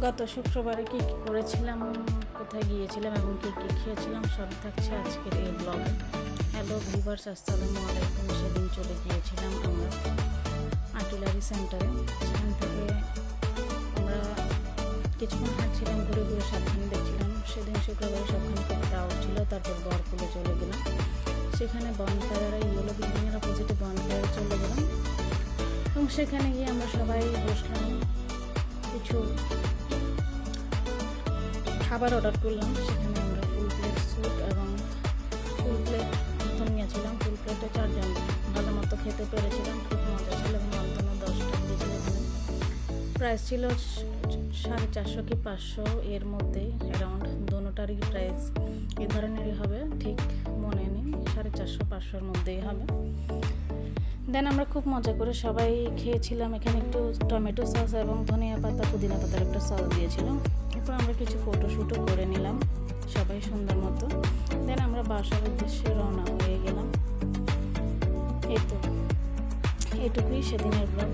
গত শুক্রবারে কী কী করেছিলাম, কোথায় গিয়েছিলাম এবং কী কী খেয়েছিলাম সব থাকছে আজকের এই ব্লগে। হ্যালো ভিউয়ার্স, আসসালামু আলাইকুম। সেদিন চলে গিয়েছিলাম আমরা আর্টিলারি সেন্টারে। সেখান থেকে আমরা কিছুক্ষণ হাঁটছিলাম, ঘুরে ঘুরে সবখানে দেখছিলাম। সেদিন শুক্রবারে সবখানে খুব ক্রাউড ছিল। তারপর বরপুলে চলে গেলাম, সেখানে বনফায়ারে ইয়েলো বিল্ডিংয়ের অপোজিটে বনফায়ারে চলে গেলাম এবং সেখানে গিয়ে আমরা সবাই বসলাম, কিছু খাবার অর্ডার করলাম। সেখানে আমরা ফুল প্লেট স্যুপ এবং ফুল প্লেট মতন নিয়েছিলাম। ফুল প্লেটে 4 জন ভালো মতো খেতে পেরেছিলাম, খুব মজা ছিল এবং অন্তত 10টা দিয়েছিল। এখানে প্রাইস ছিল 450 কি 500 এর মধ্যে, অ্যারাউন্ড দোনোটারই প্রাইস এ ধরনেরই হবে, ঠিক মনে নেই, 450-500-র মধ্যেই হবে। দেন আমরা খুব মজা করে সবাই খেয়েছিলাম। এখানে একটু টমেটো সস এবং ধনিয়া পাতা পুদিনা পাতার একটা সস দিয়েছিল। এরপর আমরা কিছু ফটোশ্যুটও করে নিলাম সবাই সুন্দর মতো। দেন আমরা বাসার উদ্দেশ্যে রওনা হয়ে গেলাম। এই তো এটুকুই সেদিনের ব্লগ।